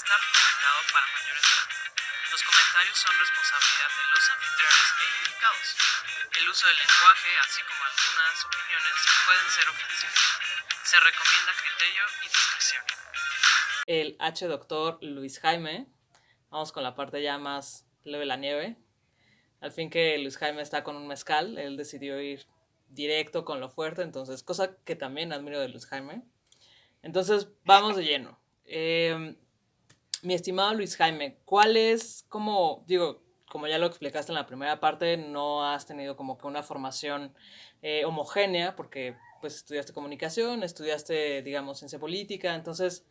está recomendado para mayores de edad. Los comentarios son responsabilidad de los anfitriones e indicados. El uso del lenguaje, así como algunas opiniones, pueden ser ofensivos. Se recomienda criterio y discreción. El H doctor Luis Jaime. Vamos con la parte ya más leve de la nieve. Al fin que Luis Jaime está con un mezcal, él decidió ir directo con lo fuerte, entonces, cosa que también admiro de Luis Jaime. Entonces, vamos de lleno. Mi estimado Luis Jaime, ¿cuál es, como, digo, como ya lo explicaste en la primera parte, no has tenido como que una formación homogénea, porque pues estudiaste comunicación, estudiaste, digamos, ciencia política, entonces,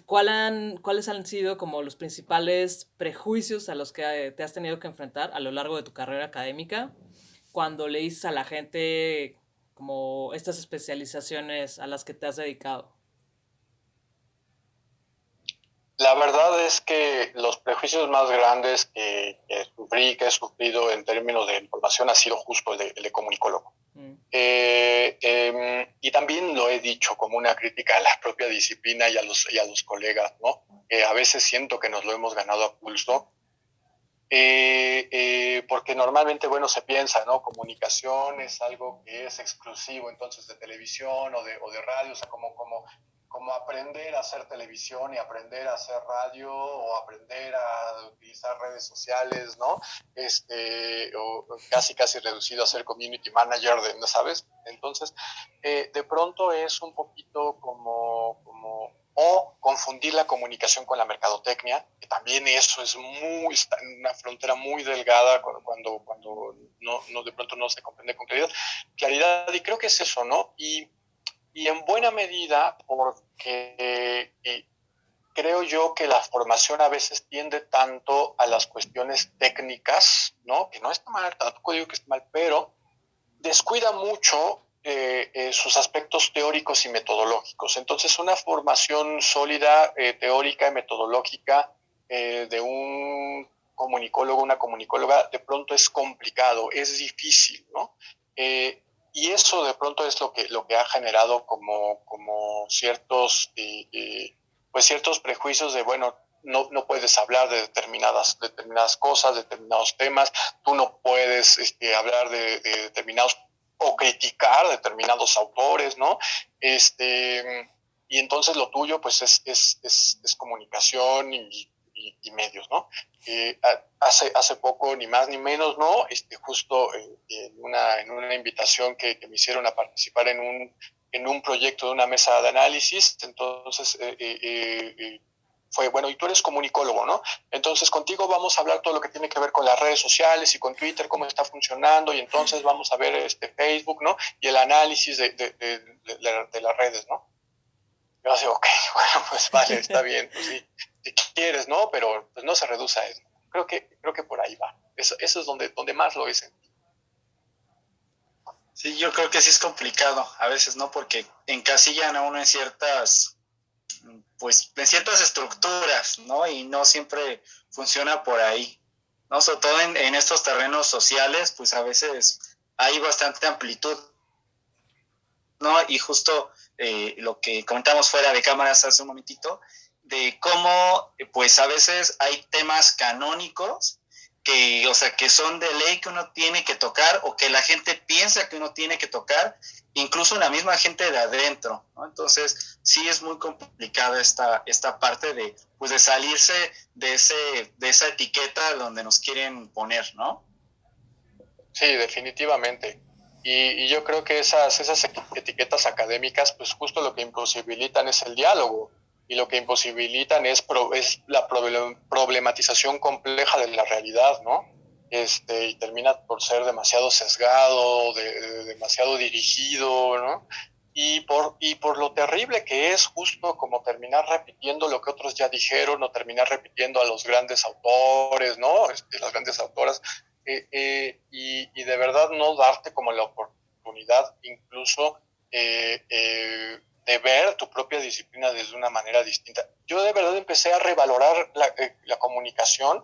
¿cuáles han sido como los principales prejuicios a los que te has tenido que enfrentar a lo largo de tu carrera académica cuando le dices a la gente como estas especializaciones a las que te has dedicado? La verdad es que los prejuicios más grandes que he sufrido en términos de información ha sido justo el de comunicólogo. Y también lo he dicho como una crítica a la propia disciplina y a los colegas, ¿no? A veces siento que nos lo hemos ganado a pulso, porque normalmente, bueno, se piensa, ¿no? Comunicación es algo que es exclusivo entonces de televisión o de radio, o sea, como aprender a hacer televisión y aprender a hacer radio o aprender a utilizar redes sociales, ¿no? O casi reducido a ser community manager, ¿no sabes? Entonces, de pronto es un poquito o confundir la comunicación con la mercadotecnia, que también eso es está en una frontera muy delgada cuando no de pronto no se comprende con claridad, y creo que es eso, ¿no? Y en buena medida porque creo yo que la formación a veces tiende tanto a las cuestiones técnicas, ¿no? Que no está mal, tampoco digo que está mal, pero descuida mucho sus aspectos teóricos y metodológicos. Entonces, una formación sólida, teórica y metodológica de un comunicólogo, una comunicóloga, de pronto es complicado, es difícil, ¿no? Y eso de pronto es lo que ha generado como ciertos, pues ciertos prejuicios de, bueno, no puedes hablar de determinadas cosas, determinados temas, tú no puedes hablar de determinados o criticar determinados autores, ¿no? Y entonces lo tuyo pues es comunicación y medios, ¿no? Hace poco, ni más ni menos, ¿no? Justo en una invitación que me hicieron a participar en un proyecto de una mesa de análisis, entonces fue, bueno, y tú eres comunicólogo, ¿no? Entonces contigo vamos a hablar todo lo que tiene que ver con las redes sociales y con Twitter, cómo está funcionando, y entonces vamos a ver Facebook, ¿no? Y el análisis de las redes, ¿no? Yo así, ok, bueno, pues vale, está bien, pues sí, si quieres, ¿no? Pero pues no se reduce a eso. Creo que por ahí va. Eso es donde más lo he sentido. Sí, yo creo que sí es complicado a veces, ¿no? Porque encasillan a uno en ciertas, pues, en ciertas estructuras, ¿no? Y no siempre funciona por ahí, ¿no? Sobre todo en estos terrenos sociales, pues a veces hay bastante amplitud, ¿no? Y justo lo que comentamos fuera de cámaras hace un momentito, de cómo, pues a veces hay temas canónicos que, o sea, que son de ley que uno tiene que tocar o que la gente piensa que uno tiene que tocar, incluso la misma gente de adentro, ¿no? Entonces, sí es muy complicada esta parte de, pues, de salirse de esa etiqueta donde nos quieren poner, ¿no? Sí, definitivamente. Y yo creo que esas etiquetas académicas, pues justo lo que imposibilitan es el diálogo y lo que imposibilitan es la problematización compleja de la realidad, ¿no? Y termina por ser demasiado sesgado, demasiado dirigido, ¿no? Y por lo terrible que es justo como terminar repitiendo lo que otros ya dijeron o terminar repitiendo a los grandes autores, ¿no? Las grandes autoras, y de verdad no darte como la oportunidad incluso de ver tu propia disciplina desde una manera distinta. Yo de verdad empecé a revalorar la comunicación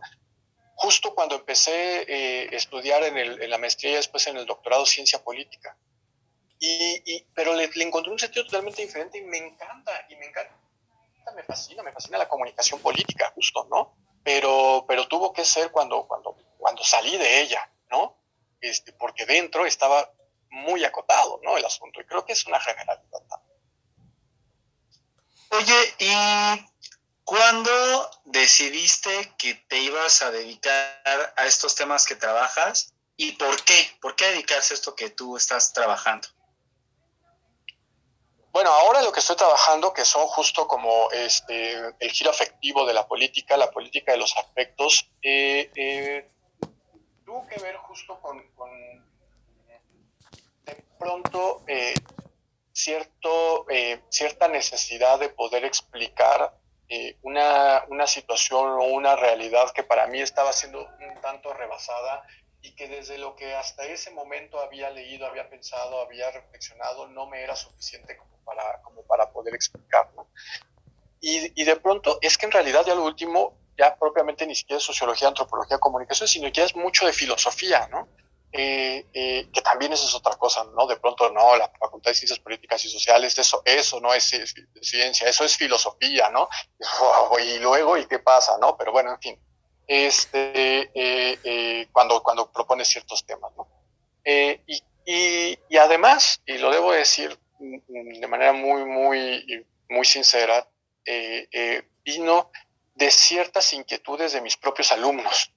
justo cuando empecé a estudiar en la maestría y después en el doctorado ciencia política. Pero le encontré un sentido totalmente diferente y me encanta, y me encanta. me fascina la comunicación política, justo, ¿no? Pero tuvo que ser cuando salí de ella, ¿no? Porque dentro estaba muy acotado, ¿no? El asunto, y creo que es una generalidad. Oye, ¿y cuándo decidiste que te ibas a dedicar a estos temas que trabajas? ¿Y por qué? ¿Por qué dedicarse a esto que tú estás trabajando? Bueno, ahora lo que estoy trabajando, que son justo como el giro afectivo de la política de los afectos, tuvo que ver justo con de pronto cierta necesidad de poder explicar una situación o una realidad que para mí estaba siendo un tanto rebasada y que desde lo que hasta ese momento había leído, había pensado, había reflexionado, no me era suficiente como para poder explicar, ¿no? Y de pronto es que en realidad ya lo último, ya propiamente ni siquiera es sociología, antropología, comunicación, sino que ya es mucho de filosofía, ¿no? Que también eso es otra cosa, ¿no? De pronto, no, la Facultad de Ciencias Políticas y Sociales, eso no es ciencia, eso es filosofía, ¿no? Y luego, ¿y qué pasa, no? Pero bueno, en fin, cuando propones ciertos temas, ¿no? Y además, y lo debo decir de manera muy sincera, vino de ciertas inquietudes de mis propios alumnos.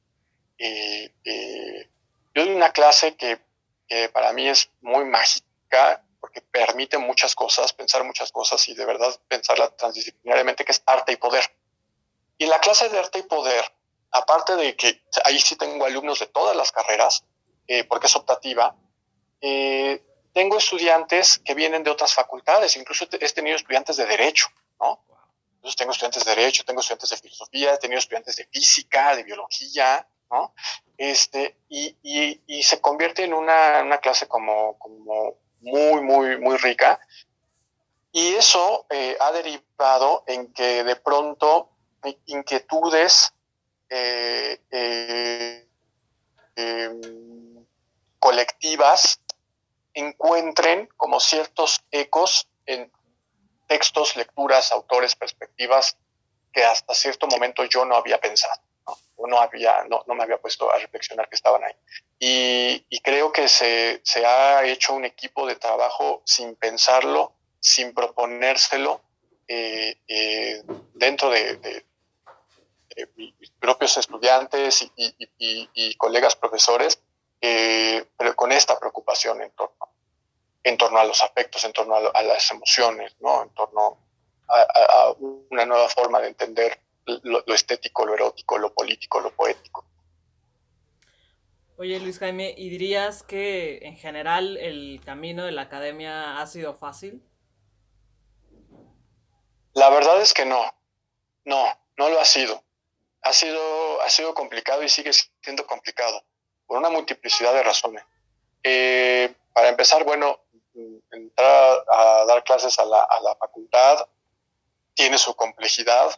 Yo doy una clase que para mí es muy mágica porque permite muchas cosas, pensar muchas cosas y de verdad pensarla transdisciplinariamente, que es arte y poder. Y en la clase de arte y poder, aparte de que ahí sí tengo alumnos de todas las carreras, porque es optativa, tengo estudiantes que vienen de otras facultades, incluso he tenido estudiantes de Derecho, ¿no? Entonces tengo estudiantes de Derecho, tengo estudiantes de Filosofía, he tenido estudiantes de Física, de Biología, ¿no? Y se convierte en una clase como muy rica. Y eso ha derivado en que de pronto inquietudes colectivas encuentren como ciertos ecos en textos, lecturas, autores, perspectivas que hasta cierto momento yo no había pensado, ¿no? No me había puesto a reflexionar que estaban ahí. Y creo que se ha hecho un equipo de trabajo sin pensarlo, sin proponérselo, dentro de mis propios estudiantes y colegas profesores, pero con esta preocupación en torno a los afectos, en torno a las emociones, ¿no? En torno a una nueva forma de entender lo estético, lo erótico, lo político, lo poético. Oye, Luis Jaime, ¿y dirías que en general el camino de la academia ha sido fácil? La verdad es que no lo ha sido. Ha sido complicado y sigue siendo complicado por una multiplicidad de razones. Para empezar, bueno, entrar a dar clases a la facultad tiene su complejidad.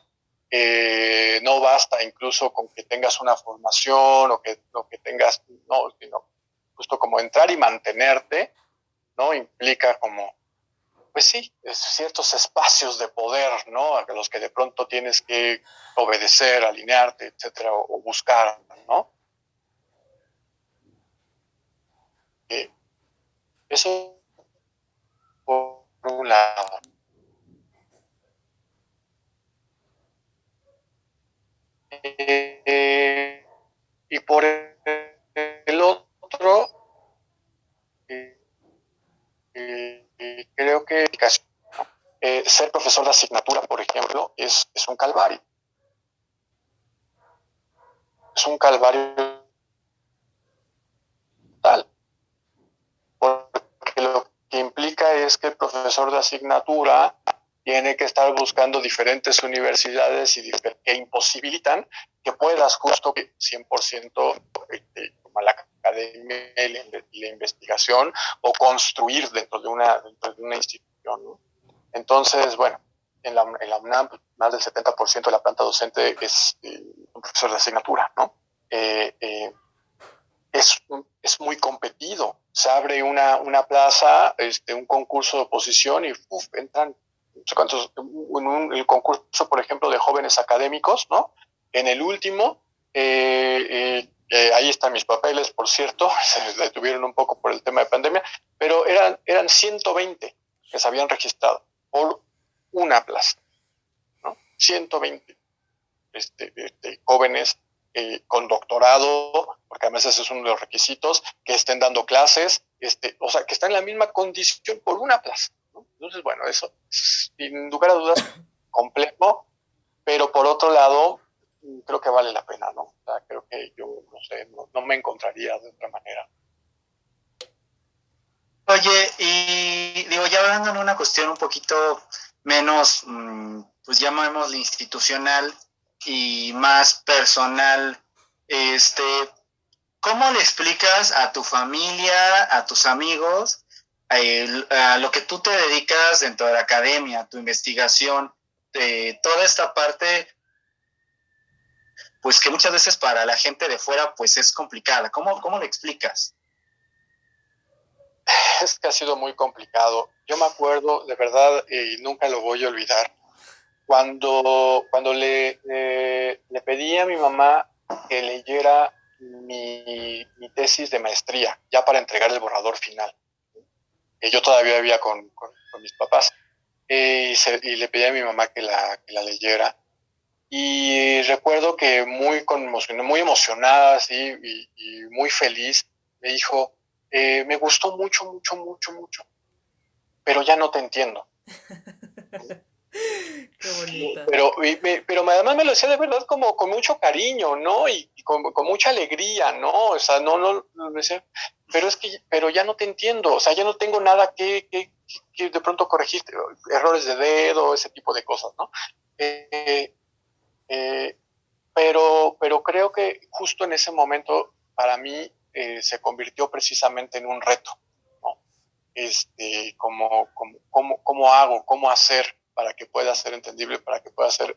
No basta incluso con que tengas una formación o que tengas, no, sino justo como entrar y mantenerte, ¿no? Implica como, pues sí, ciertos espacios de poder, ¿no? A los que de pronto tienes que obedecer, alinearte, etcétera, o buscar, ¿no? Eso por un lado. Y por el otro, creo que ser profesor de asignatura, por ejemplo, es un calvario. Es un calvario total. Porque lo que implica es que el profesor de asignatura tiene que estar buscando diferentes universidades que imposibilitan que puedas justo 100% tomar la academia y la investigación o construir dentro de una institución, ¿no? Entonces, bueno, en la UNAM más del 70% de la planta docente es un profesor de asignatura, ¿no? Es muy competido. Se abre una plaza, un concurso de oposición y entran no sé cuántos, el concurso, por ejemplo, de jóvenes académicos, ¿no? En el último, ahí están mis papeles, por cierto, se detuvieron un poco por el tema de pandemia, pero eran 120 que se habían registrado por una plaza, ¿no? 120 jóvenes con doctorado, porque además ese es uno de los requisitos, que estén dando clases, o sea, que están en la misma condición por una plaza, ¿no? Entonces, bueno, eso, sin lugar a dudas, complejo, pero por otro lado, creo que vale la pena, ¿no? O sea, creo que yo, no sé, no me encontraría de otra manera. Oye, y digo, ya hablando en una cuestión un poquito menos, pues llamémosle institucional y más personal, ¿cómo le explicas a tu familia, a tus amigos, a lo que tú te dedicas dentro de la academia, tu investigación, toda esta parte, pues que muchas veces para la gente de fuera, pues es complicada? ¿Cómo le explicas? Es que ha sido muy complicado. Yo me acuerdo, de verdad, y nunca lo voy a olvidar, cuando le pedí a mi mamá que leyera mi tesis de maestría, ya para entregar el borrador final, que yo todavía vivía con mis papás, y le pedí a mi mamá que la leyera. Y recuerdo que muy emocionada, así, y muy feliz, me dijo, me gustó mucho, mucho, mucho, mucho, pero ya no te entiendo. Qué bonita. Pero además me lo decía de verdad como con mucho cariño, ¿no? Y con mucha alegría, ¿no? O sea, no me decía, pero ya no te entiendo, o sea, ya no tengo nada que de pronto corregir, errores de dedo, ese tipo de cosas, ¿no? Eh, pero creo que justo en ese momento para mí se convirtió precisamente en un reto, ¿no? ¿Cómo hago, cómo hacer para que pueda ser entendible, para que pueda ser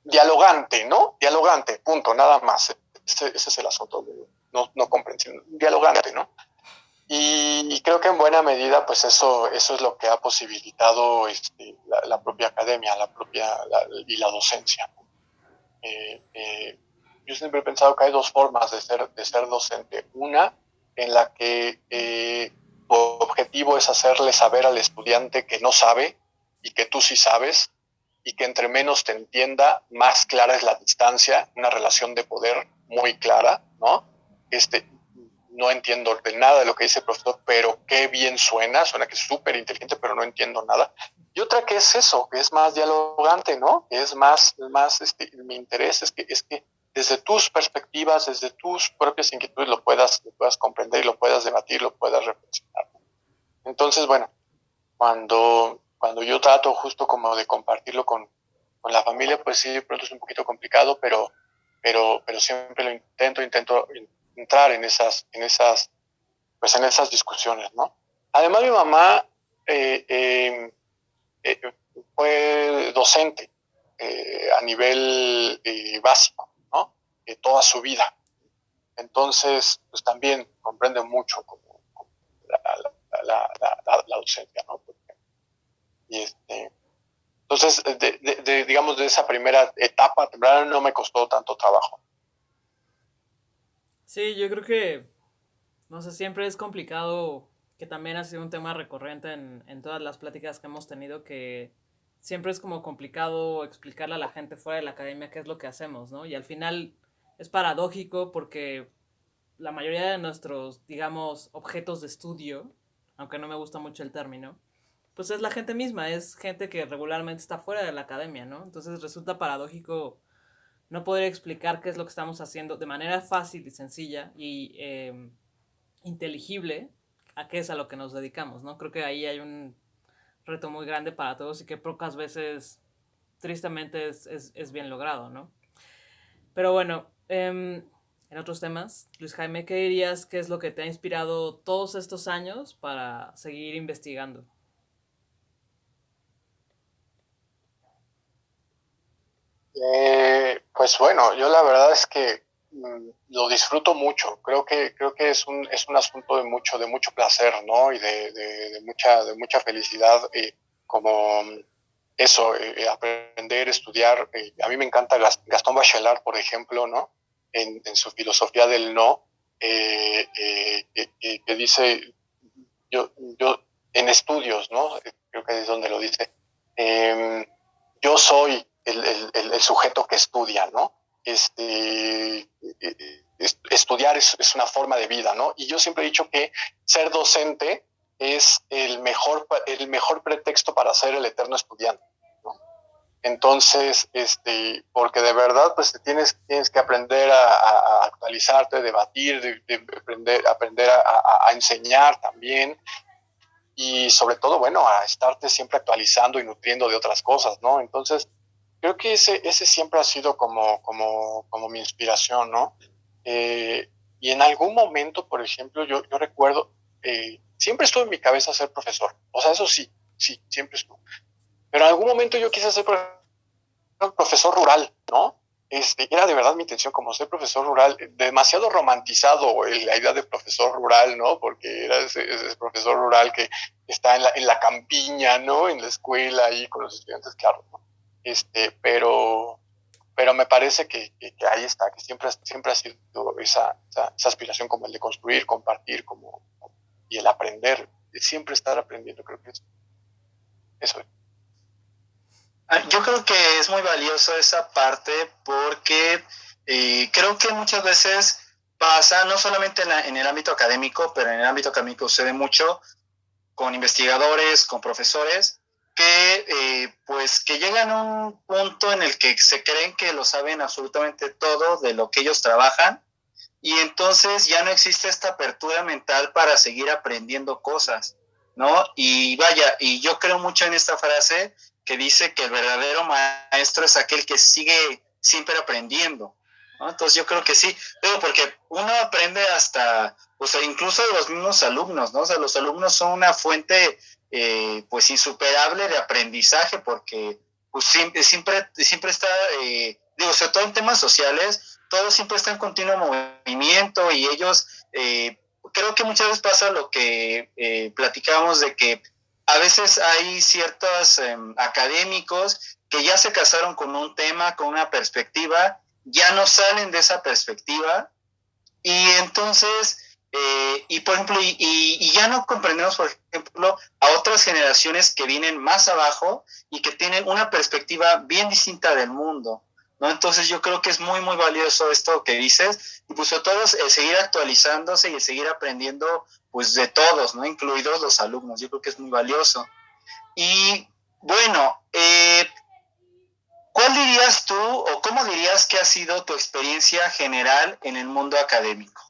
dialogante, ¿no? Dialogante, punto, nada más. Ese es el asunto, no comprensión, dialogante, ¿no? Y creo que en buena medida, pues eso es lo que ha posibilitado la propia academia, y la docencia. Yo siempre he pensado que hay dos formas de ser docente. Una, en la que tu objetivo es hacerle saber al estudiante que no sabe y que tú sí sabes, y que entre menos te entienda, más clara es la distancia, una relación de poder muy clara, ¿no? No entiendo de nada de lo que dice el profesor, pero qué bien suena que es súper inteligente, pero no entiendo nada. Y otra que es eso, que es más dialogante, ¿no? Que es más mi interés es que desde tus perspectivas, desde tus propias inquietudes lo puedas comprender y lo puedas debatir, lo puedas reflexionar. Entonces, bueno, cuando yo trato justo como de compartirlo con la familia, pues sí, de pronto es un poquito complicado, pero siempre lo intento entrar en esas discusiones, ¿no? Además, mi mamá fue docente a nivel básico, ¿no? Toda su vida. Entonces, pues también comprende mucho como la docencia, ¿no? Y entonces, digamos, de esa primera etapa temprana no me costó tanto trabajo. Sí, yo creo que, no sé, siempre es complicado, que también ha sido un tema recurrente en todas las pláticas que hemos tenido, que siempre es como complicado explicarle a la gente fuera de la academia qué es lo que hacemos, ¿no? Y al final es paradójico porque la mayoría de nuestros, digamos, objetos de estudio, aunque no me gusta mucho el término, pues es la gente misma, es gente que regularmente está fuera de la academia, ¿no? Entonces resulta paradójico no poder explicar qué es lo que estamos haciendo de manera fácil y sencilla y inteligible a qué es a lo que nos dedicamos, ¿no? Creo que ahí hay un reto muy grande para todos y que pocas veces, tristemente, es bien logrado, ¿no? Pero bueno, en otros temas, Luis Jaime, ¿qué dirías que es lo que te ha inspirado todos estos años para seguir investigando? Pues bueno, yo la verdad es que lo disfruto mucho. Creo que es un asunto de mucho placer, ¿no? Y de mucha felicidad, como eso, aprender, estudiar. A mí me encanta Gastón Bachelard, por ejemplo, ¿no? En su filosofía del no, que dice, yo en estudios, ¿no? Creo que es donde lo dice. Yo soy el sujeto que estudia, ¿no? Estudiar es una forma de vida, ¿no? Y yo siempre he dicho que ser docente es el mejor pretexto para ser el eterno estudiante, ¿no? Entonces, porque de verdad, pues tienes que aprender a actualizarte, debatir, aprender a enseñar también, y sobre todo, bueno, a estarte siempre actualizando y nutriendo de otras cosas, ¿no? Entonces, creo que ese siempre ha sido como mi inspiración, ¿no? Y en algún momento, por ejemplo, yo recuerdo, siempre estuvo en mi cabeza ser profesor. O sea, eso sí, siempre estuvo. Pero en algún momento yo quise ser profesor rural, ¿no? Era de verdad mi intención como ser profesor rural, demasiado romantizado la idea de profesor rural, ¿no? Porque era ese profesor rural que está en la campiña, ¿no? En la escuela ahí con los estudiantes, claro, ¿no? Pero me parece que ahí está, que siempre ha sido esa aspiración como el de construir, compartir, y el aprender, siempre estar aprendiendo, creo que eso es. Yo creo que es muy valioso esa parte porque creo que muchas veces pasa, no solamente en el ámbito académico, pero en el ámbito académico sucede mucho con investigadores, con profesores, que pues que llegan a un punto en el que se creen que lo saben absolutamente todo de lo que ellos trabajan, y entonces ya no existe esta apertura mental para seguir aprendiendo cosas, ¿no? Y vaya, y yo creo mucho en esta frase que dice que el verdadero maestro es aquel que sigue siempre aprendiendo, ¿no? Entonces yo creo que sí, pero porque uno aprende hasta, o sea, incluso de los mismos alumnos, ¿no? O sea, los alumnos son una fuente pues insuperable de aprendizaje, porque pues siempre está, digo, sobre todo en temas sociales, todo siempre está en continuo movimiento, y ellos, creo que muchas veces pasa lo que platicábamos, de que a veces hay ciertos académicos que ya se casaron con un tema, con una perspectiva, ya no salen de esa perspectiva, y entonces, y por ejemplo, y ya no comprendemos, por ejemplo, a otras generaciones que vienen más abajo y que tienen una perspectiva bien distinta del mundo, ¿no? Entonces yo creo que es muy, muy valioso esto que dices, y pues sobre todo seguir actualizándose y seguir aprendiendo, pues de todos, ¿no? Incluidos los alumnos. Yo creo que es muy valioso. Y bueno, ¿cuál dirías tú, o cómo dirías que ha sido tu experiencia general en el mundo académico?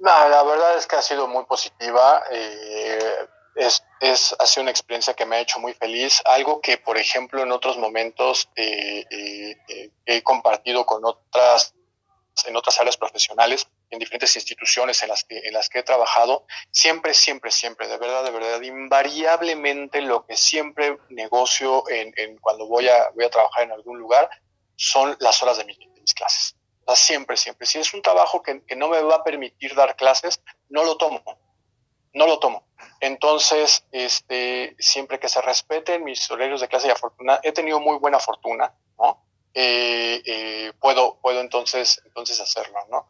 No, la verdad es que ha sido muy positiva. Ha sido una experiencia que me ha hecho muy feliz. Algo que, por ejemplo, en otros momentos he compartido en otras áreas profesionales, en diferentes instituciones en las que he trabajado, siempre, de verdad, invariablemente lo que siempre negocio cuando voy a trabajar en algún lugar son las horas de mis clases. O sea, siempre. Si es un trabajo que no me va a permitir dar clases, no lo tomo. Entonces, siempre que se respeten mis horarios de clase, y he tenido muy buena fortuna, ¿no? Puedo entonces hacerlo, ¿no?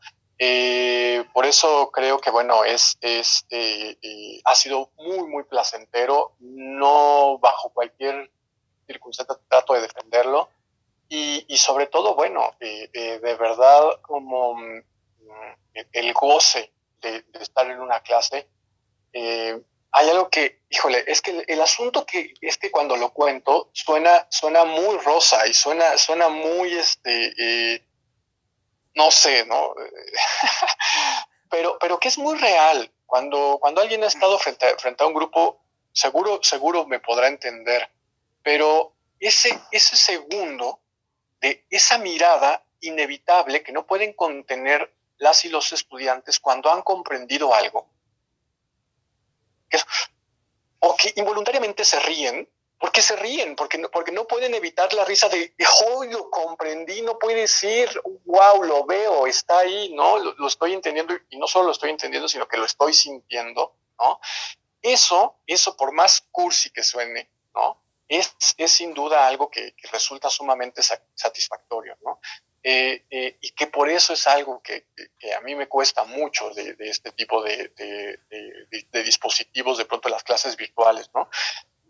Por eso creo que, bueno, ha sido muy, muy placentero. No bajo cualquier circunstancia trato de defenderlo. Y sobre todo, bueno, de verdad, como el goce de estar en una clase. Hay algo que, híjole, es que el asunto es que cuando lo cuento suena muy rosa y suena muy, no sé, ¿no? pero que es muy real. Cuando alguien ha estado frente a un grupo, seguro me podrá entender. Pero ese segundo de esa mirada inevitable que no pueden contener las y los estudiantes cuando han comprendido algo, o que involuntariamente se ríen, ¿Por qué se ríen? Porque no pueden evitar la risa de, ¡oh, lo comprendí! No puede ser, ¡wow, lo veo, está ahí! ¿No? Lo estoy entendiendo, y no solo lo estoy entendiendo, sino que lo estoy sintiendo, ¿no? Eso por más cursi que suene, ¿no? Es sin duda algo que resulta sumamente satisfactorio, ¿no? Y que por eso es algo que a mí me cuesta mucho de este tipo de dispositivos, de pronto las clases virtuales, ¿no?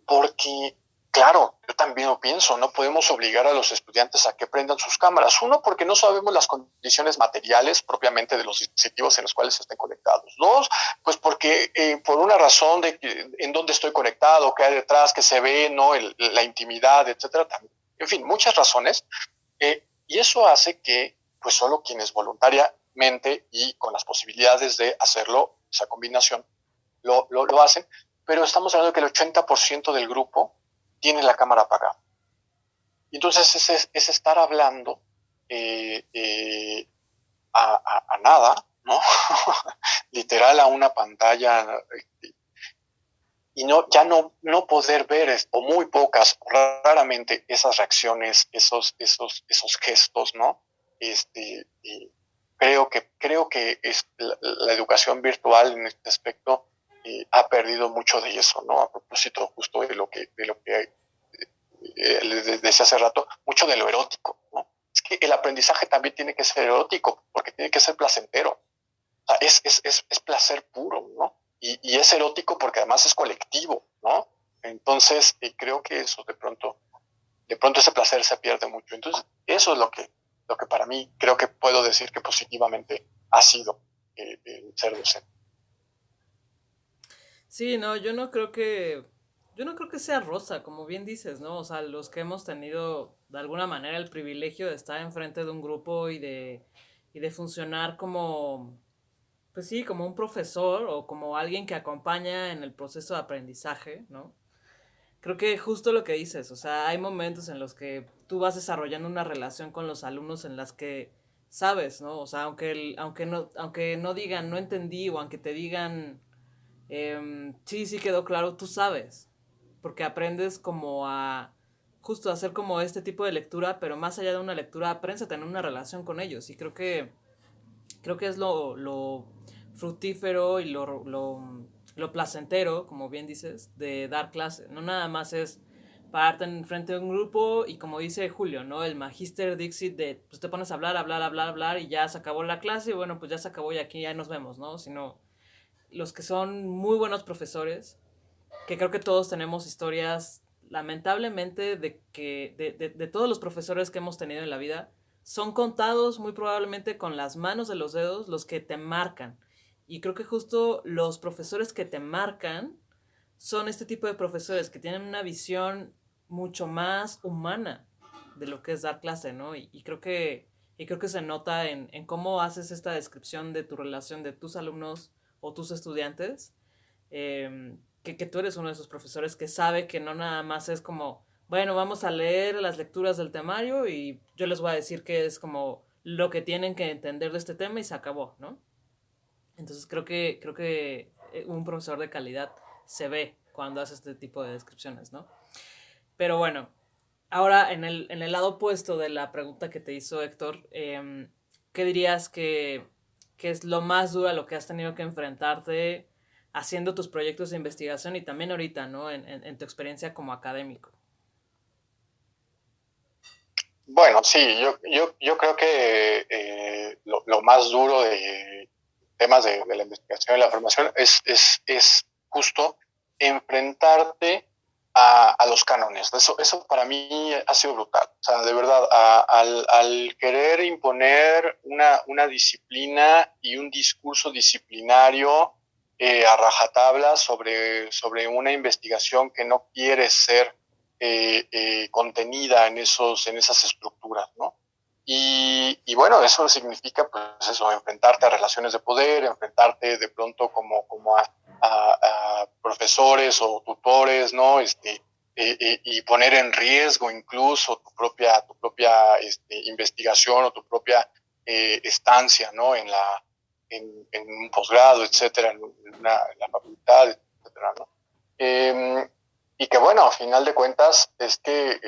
Porque, claro, yo también lo pienso, no podemos obligar a los estudiantes a que prendan sus cámaras. Uno, porque no sabemos las condiciones materiales propiamente de los dispositivos en los cuales estén conectados. Dos, pues porque por una razón de en dónde estoy conectado, qué hay detrás, qué se ve, ¿no? La intimidad, etcétera. En fin, muchas razones. Y eso hace que, pues solo quienes voluntariamente y con las posibilidades de hacerlo, esa combinación, lo hacen, pero estamos hablando de que el 80% del grupo tiene la cámara apagada. Y entonces es estar hablando a nada, ¿no? Literal a una pantalla, y ya no poder ver, o muy pocas, raramente, esas reacciones, esos gestos, ¿no? Y creo que la educación virtual en este aspecto ha perdido mucho de eso, ¿no? A propósito justo de lo que les decía hace rato, mucho de lo erótico, ¿no? Es que el aprendizaje también tiene que ser erótico, porque tiene que ser placentero. O sea, es placer puro, ¿no? Y es erótico porque además es colectivo, ¿no? Entonces, creo que eso de pronto ese placer se pierde mucho. Entonces, eso es lo que para mí creo que puedo decir que positivamente ha sido el ser docente. Sí, no, yo no creo que sea rosa, como bien dices, ¿no? O sea, los que hemos tenido de alguna manera el privilegio de estar enfrente de un grupo y de funcionar como, pues sí, como un profesor o como alguien que acompaña en el proceso de aprendizaje, ¿no? Creo que justo lo que dices, o sea, hay momentos en los que tú vas desarrollando una relación con los alumnos en las que sabes, ¿no? O sea, aunque no digan no entendí o aunque te digan sí, sí quedó claro, tú sabes, porque aprendes como a justo hacer como este tipo de lectura, pero más allá de una lectura, aprendes a tener una relación con ellos y creo que es lo fructífero y lo placentero, como bien dices, de dar clase. No nada más es pararte en frente de un grupo y como dice Julio, ¿no? El Magister Dixit de, pues te pones a hablar, hablar, hablar, hablar y ya se acabó la clase y bueno, pues ya se acabó y aquí ya nos vemos, ¿no? Sino los que son muy buenos profesores, que creo que todos tenemos historias, lamentablemente, de todos los profesores que hemos tenido en la vida, son contados muy probablemente con las manos de los dedos los que te marcan. Y creo que justo los profesores que te marcan son este tipo de profesores que tienen una visión mucho más humana de lo que es dar clase, ¿no? Y creo que se nota en cómo haces esta descripción de tu relación de tus alumnos o tus estudiantes, que tú eres uno de esos profesores que sabe que no nada más es como, bueno, vamos a leer las lecturas del temario y yo les voy a decir que es como lo que tienen que entender de este tema y se acabó, ¿no? Entonces creo que un profesor de calidad se ve cuando hace este tipo de descripciones, ¿no? Pero bueno, ahora en el lado opuesto de la pregunta que te hizo Héctor, ¿qué dirías que es lo más duro a lo que has tenido que enfrentarte haciendo tus proyectos de investigación y también ahorita, ¿no? En tu experiencia como académico. Bueno, sí, yo creo que lo más duro de temas de la investigación y la formación es justo enfrentarte a los cánones. Eso para mí ha sido brutal. O sea, de verdad, al querer imponer una disciplina y un discurso disciplinario a rajatabla sobre una investigación que no quiere ser contenida en esas estructuras, ¿no? Y bueno, eso significa, pues eso, enfrentarte a relaciones de poder, enfrentarte de pronto como a profesores o tutores, ¿no? Y poner en riesgo incluso tu propia investigación o tu propia estancia, ¿no? En un posgrado, etcétera, en la facultad, etcétera, ¿no? y que bueno, a final de cuentas es que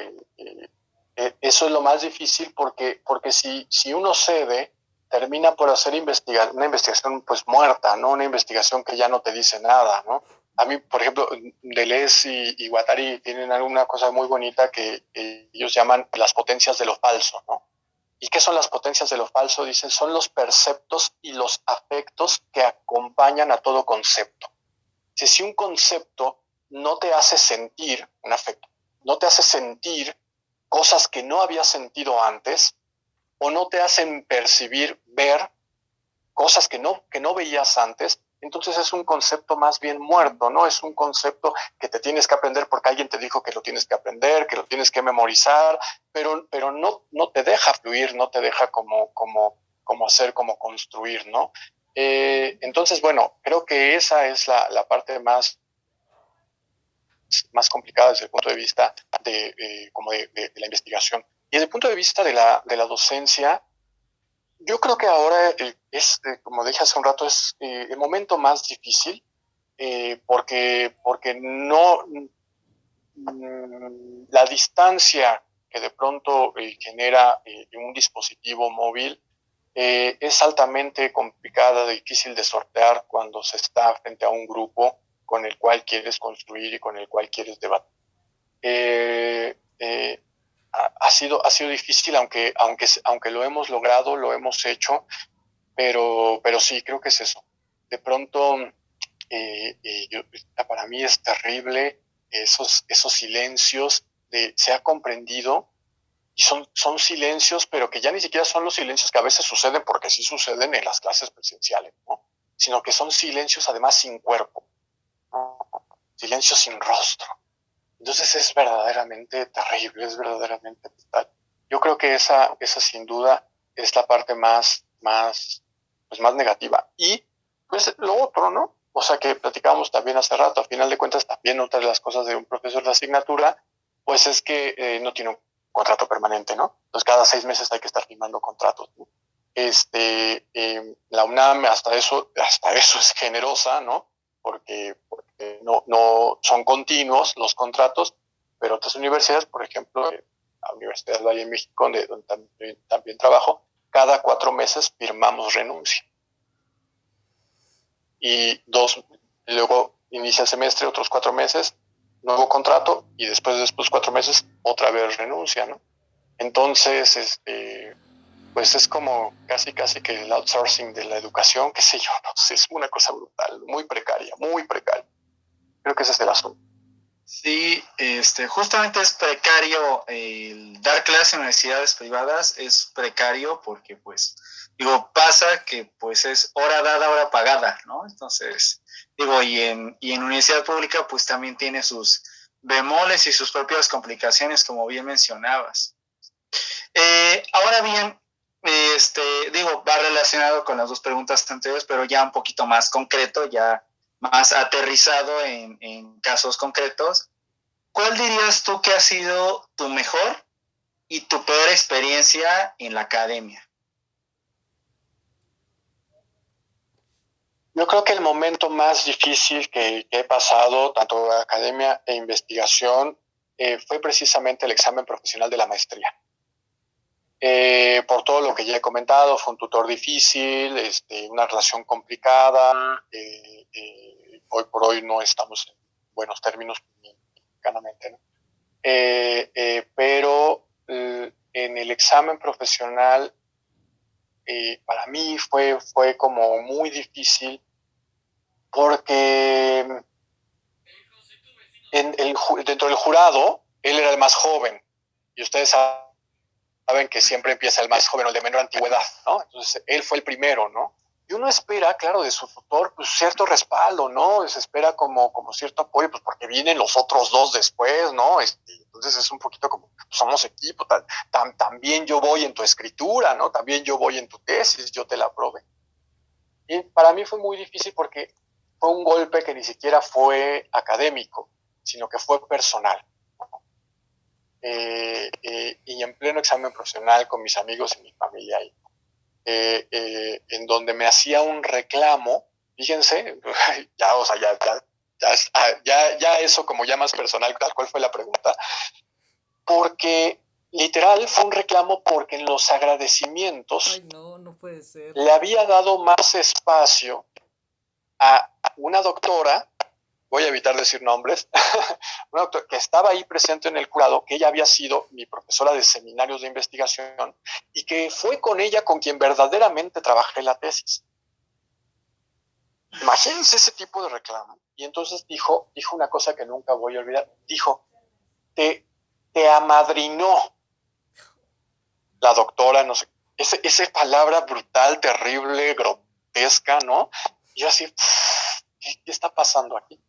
eso es lo más difícil porque si uno cede, termina por hacer una investigación pues muerta, ¿no? Una investigación que ya no te dice nada, ¿no? A mí, por ejemplo, Deleuze y Guattari tienen alguna cosa muy bonita que ellos llaman las potencias de lo falso, ¿no? ¿Y qué son las potencias de lo falso? Dicen, son los perceptos y los afectos que acompañan a todo concepto. Si un concepto no te hace sentir un afecto, no te hace sentir cosas que no habías sentido antes, o no te hacen percibir, ver cosas que no veías antes, entonces es un concepto más bien muerto, ¿no? Es un concepto que te tienes que aprender porque alguien te dijo que lo tienes que aprender, que lo tienes que memorizar, pero no te deja fluir, no te deja como hacer, como construir, ¿no? Entonces, bueno, creo que esa es la parte más complicada desde el punto de vista de la investigación. Y desde el punto de vista de la docencia, yo creo que ahora como dije hace un rato, es el momento más difícil porque no la distancia que de pronto genera un dispositivo móvil es altamente complicada, difícil de sortear cuando se está frente a un grupo con el cual quieres construir y con el cual quieres debatir. Ha sido difícil, aunque lo hemos logrado, lo hemos hecho, pero sí, creo que es eso. De pronto, para mí es terrible esos silencios se ha comprendido, y son silencios, pero que ya ni siquiera son los silencios que a veces suceden, porque sí suceden en las clases presenciales, ¿no? Sino que son silencios además sin cuerpo, ¿no? Silencios sin rostro. Entonces es verdaderamente terrible, es verdaderamente brutal. Yo creo que esa sin duda es la parte más negativa. Y pues lo otro, ¿no? O sea, que platicábamos también hace rato, a final de cuentas también otra de las cosas de un profesor de asignatura, pues es que no tiene un contrato permanente, ¿no? Entonces cada 6 meses hay que estar firmando contratos, ¿no? La UNAM hasta eso es generosa, ¿no? Porque no son continuos los contratos, pero otras universidades, por ejemplo, la Universidad del Valle de México, donde también trabajo, cada 4 meses firmamos renuncia. Y luego inicia el semestre, otros 4 meses, nuevo contrato, y después de 4 meses, otra vez renuncia, ¿no? Entonces, pues es como casi que el outsourcing de la educación, qué sé yo, no sé, es una cosa brutal, muy precaria, muy precaria. Creo que ese es el asunto. Sí, justamente es precario el dar clases en universidades privadas, es precario porque pues pasa que pues es hora dada, hora pagada, ¿no? Entonces, y en universidad pública pues también tiene sus bemoles y sus propias complicaciones, como bien mencionabas. Ahora bien, va relacionado con las dos preguntas anteriores, pero ya un poquito más concreto, ya más aterrizado en casos concretos. ¿Cuál dirías tú que ha sido tu mejor y tu peor experiencia en la academia? Yo creo que el momento más difícil que he pasado, tanto en academia e investigación, fue precisamente el examen profesional de la maestría. Por todo lo que ya he comentado, fue un tutor difícil, una relación complicada, hoy por hoy no estamos en buenos términos mexicanamente, ¿no? Pero en el examen profesional para mí fue como muy difícil porque dentro del jurado él era el más joven y ustedes saben que siempre empieza el más joven o el de menor antigüedad, ¿no? Entonces él fue el primero, ¿no? Y uno espera, claro, de su tutor, pues cierto respaldo, ¿no? Se espera como cierto apoyo, pues porque vienen los otros dos después, ¿no? Entonces es un poquito como, pues somos equipo, también yo voy en tu escritura, ¿no? También yo voy en tu tesis, yo te la aprobé. Y para mí fue muy difícil porque fue un golpe que ni siquiera fue académico, sino que fue personal. Y en pleno examen profesional con mis amigos y mi familia ahí. En donde me hacía un reclamo, fíjense, ya ya eso como ya más personal, ¿cuál fue la pregunta? Porque literal fue un reclamo porque en los agradecimientos Ay, no puede ser. le había dado más espacio a una doctora, voy a evitar decir nombres, una doctora que estaba ahí presente en el jurado, que ella había sido mi profesora de seminarios de investigación y que fue con ella con quien verdaderamente trabajé la tesis. Imagínense ese tipo de reclamo. Y entonces dijo una cosa que nunca voy a olvidar. Dijo, te amadrinó la doctora, no sé, esa palabra brutal, terrible, grotesca, ¿no? Y yo así, ¿qué está pasando aquí?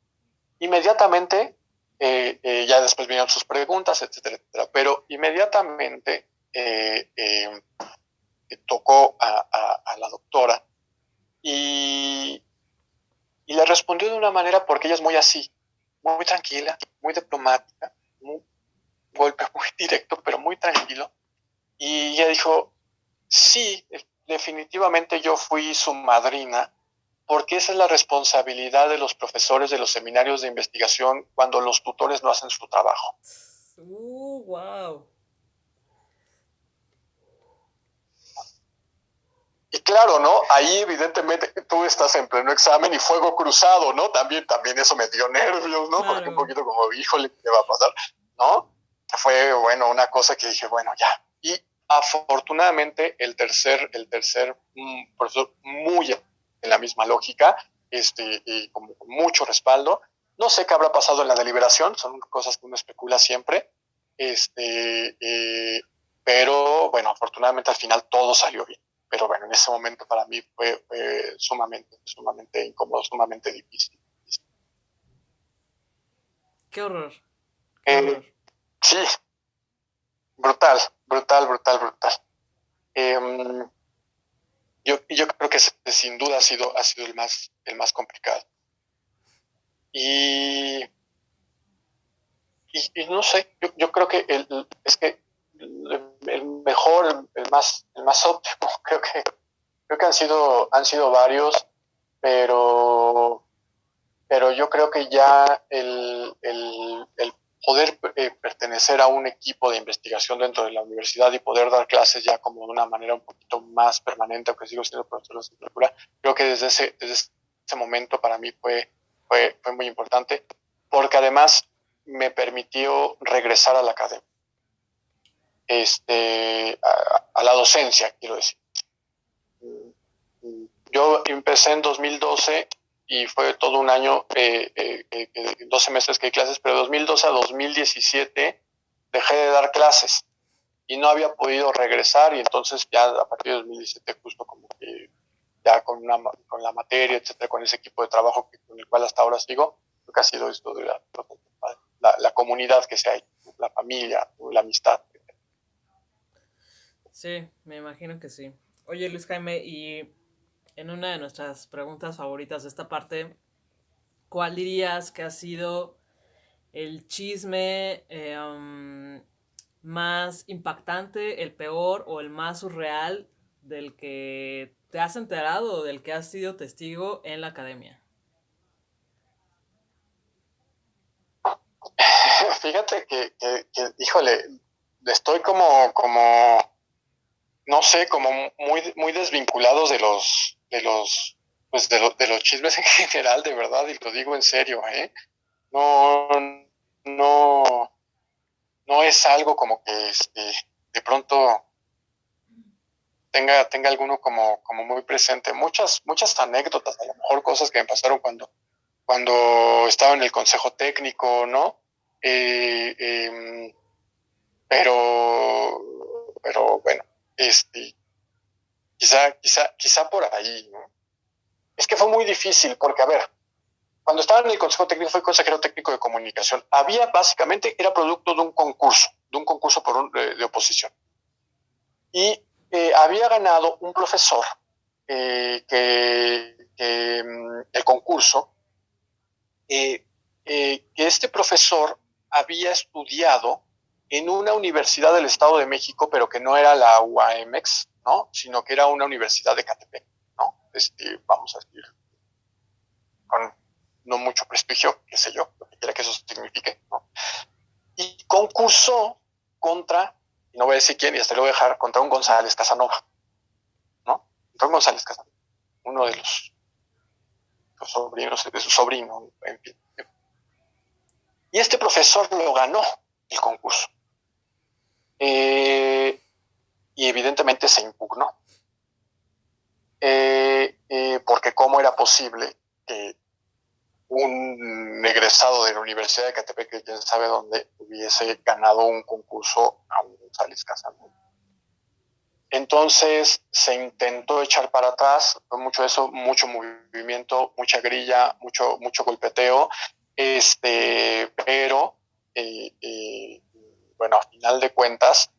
Inmediatamente, ya después vinieron sus preguntas, etcétera, etcétera, pero inmediatamente tocó a la doctora y le respondió de una manera, porque ella es muy así, muy tranquila, muy diplomática, un golpe muy directo, pero muy tranquilo. Y ella dijo, sí, definitivamente yo fui su madrina, porque esa es la responsabilidad de los profesores de los seminarios de investigación cuando los tutores no hacen su trabajo. Wow. Y claro, ¿no? Ahí evidentemente tú estás en pleno examen y fuego cruzado, ¿no? También eso me dio nervios, ¿no? Claro. Porque un poquito como, híjole, ¿qué va a pasar? ¿No? Fue, bueno, una cosa que dije, bueno, ya. Y afortunadamente el tercer profesor muy en la misma lógica, y con mucho respaldo. No sé qué habrá pasado en la deliberación, son cosas que uno especula siempre, pero bueno, afortunadamente al final todo salió bien. Pero bueno, en ese momento para mí fue sumamente incómodo, sumamente difícil. Qué horror. Qué horror. Sí, brutal. Yo creo que sin duda ha sido el más complicado. Y no sé, yo creo que es que el mejor, el más óptimo, creo que han sido varios, pero yo creo que ya el poder pertenecer a un equipo de investigación dentro de la universidad y poder dar clases ya como de una manera un poquito más permanente, aunque sigo siendo profesor de literatura, creo que desde ese momento para mí fue muy importante, porque además me permitió regresar a la academia, a la docencia, quiero decir. Yo empecé en 2012 y fue todo un año, 12 meses que hay clases, pero de 2012 a 2017 dejé de dar clases y no había podido regresar, y entonces ya a partir de 2017 justo como que ya con la materia, etcétera, con ese equipo de trabajo con el cual hasta ahora sigo, creo que ha sido esto de la comunidad que se ha hecho, la familia, la amistad. Sí, me imagino que sí. Oye, Luis Jaime, y en una de nuestras preguntas favoritas de esta parte, ¿cuál dirías que ha sido el chisme más impactante, el peor o el más surreal del que te has enterado o del que has sido testigo en la academia? Fíjate que híjole, estoy no sé, como muy desvinculados de los chismes en general, de verdad, y lo digo en serio, ¿eh? No, no, no es algo como que de pronto tenga alguno como muy presente. Muchas anécdotas, a lo mejor cosas que me pasaron cuando estaba en el consejo técnico, ¿no? Pero bueno, quizá por ahí, ¿no? Es que fue muy difícil, porque a ver, cuando estaba en el consejo técnico fui consejero técnico de comunicación. Era producto de un concurso de oposición. Y había ganado un profesor el concurso, que este profesor había estudiado en una universidad del Estado de México, pero que no era la UAMX, ¿no? Sino que era una universidad de Catepec, ¿no? Vamos a decir, con no mucho prestigio, qué sé yo, lo que quiera que eso signifique, ¿no? Y concursó contra, y no voy a decir quién, y hasta lo voy a dejar, contra un González Casanova, ¿no? Contra un González Casanova, uno de los sobrinos, de su sobrino, en fin. Y este profesor lo ganó el concurso. Y evidentemente se impugnó. Porque cómo era posible que un egresado de la Universidad de Catepec, que quién sabe dónde, hubiese ganado un concurso a un González Casanova. Entonces se intentó echar para atrás, fue mucho eso, mucho movimiento, mucha grilla, mucho golpeteo, pero bueno, a final de cuentas,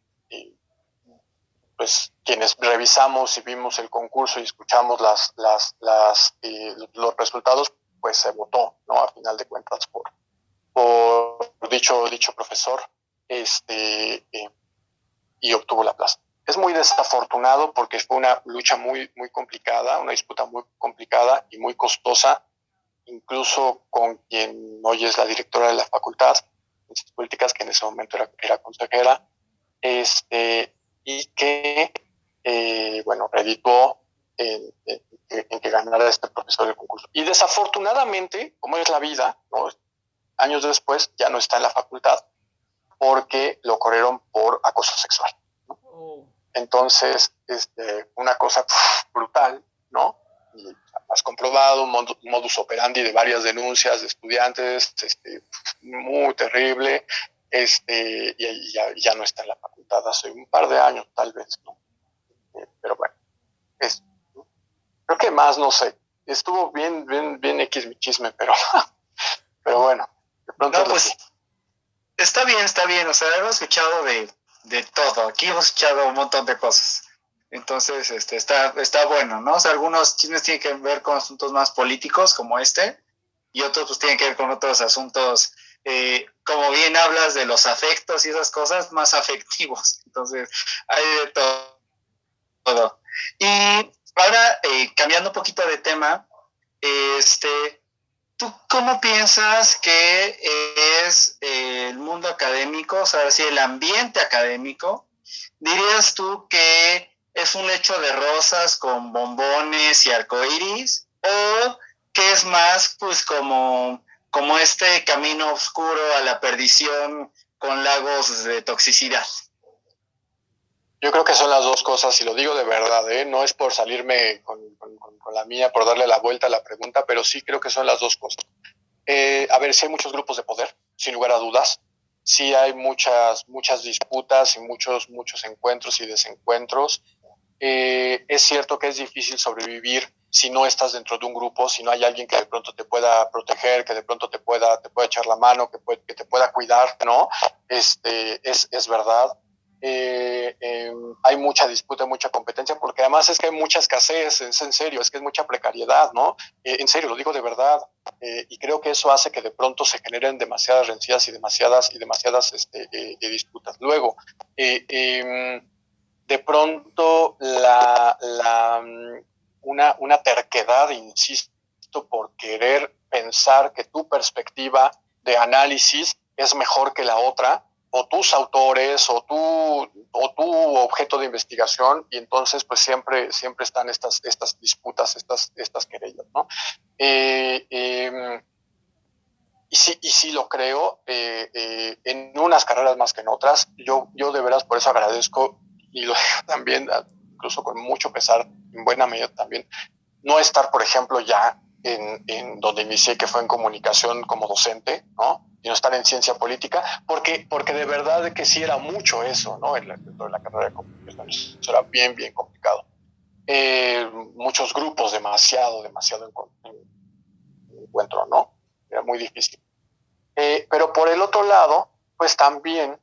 pues quienes revisamos y vimos el concurso y escuchamos los resultados, pues se votó, ¿no? A final de cuentas por dicho profesor, y obtuvo la plaza. Es muy desafortunado porque fue una lucha muy complicada, una disputa muy complicada y muy costosa, incluso con quien hoy es la directora de la Facultad de Ciencias Políticas, que en ese momento era consejera, y que, bueno, redituó en que ganara este profesor del concurso. Y desafortunadamente, como es la vida, ¿no? Años después ya no está en la facultad porque lo corrieron por acoso sexual, ¿no? Entonces, una cosa brutal, ¿no? Y has comprobado un modus operandi de varias denuncias de estudiantes, muy terrible, y ya no está en la facultad hace un par de años, tal vez, ¿no? Pero bueno, ¿no? Creo que más, no sé, estuvo bien X mi chisme, pero bueno, de pronto no, pues está bien, o sea, hemos escuchado de todo, aquí hemos escuchado un montón de cosas. Entonces, está bueno, ¿no? O sea, algunos chismes tienen que ver con asuntos más políticos como y otros pues tienen que ver con otros asuntos, como bien hablas de los afectos y esas cosas, más afectivos. Entonces, hay de todo. Y ahora, cambiando un poquito de tema, ¿tú cómo piensas que es el mundo académico, o sea, si el ambiente académico, dirías tú que es un lecho de rosas con bombones y arcoíris, o que es más pues como este camino oscuro a la perdición con lagos de toxicidad? Yo creo que son las dos cosas, y lo digo de verdad, ¿eh? No es por salirme con la mía, por darle la vuelta a la pregunta, pero sí creo que son las dos cosas. A ver, sí hay muchos grupos de poder, sin lugar a dudas. Sí hay muchas disputas y muchos encuentros y desencuentros. Es cierto que es difícil sobrevivir si no estás dentro de un grupo, si no hay alguien que de pronto te pueda proteger, que de pronto te pueda echar la mano, que te pueda cuidar, ¿no? Es verdad. Hay mucha disputa, mucha competencia, porque además es que hay mucha escasez, es en serio, es que es mucha precariedad, ¿no? En serio, lo digo de verdad. Y creo que eso hace que de pronto se generen demasiadas rencillas y demasiadas disputas. Luego, de pronto una terquedad, insisto, por querer pensar que tu perspectiva de análisis es mejor que la otra, o tus autores, o tu objeto de investigación, y entonces pues siempre están estas disputas, estas querellas, ¿no? Y sí lo creo, en unas carreras más que en otras. Yo de veras por eso agradezco, y lo digo también, incluso con mucho pesar, en buena medida también, no estar, por ejemplo, ya en donde inicié, que fue en comunicación como docente, ¿no? Y no estar en ciencia política, porque de verdad que sí era mucho eso, ¿no? Dentro de la carrera de comunicación, eso era bien complicado. Muchos grupos, demasiado encuentro, ¿no? Era muy difícil. Pero por el otro lado, pues también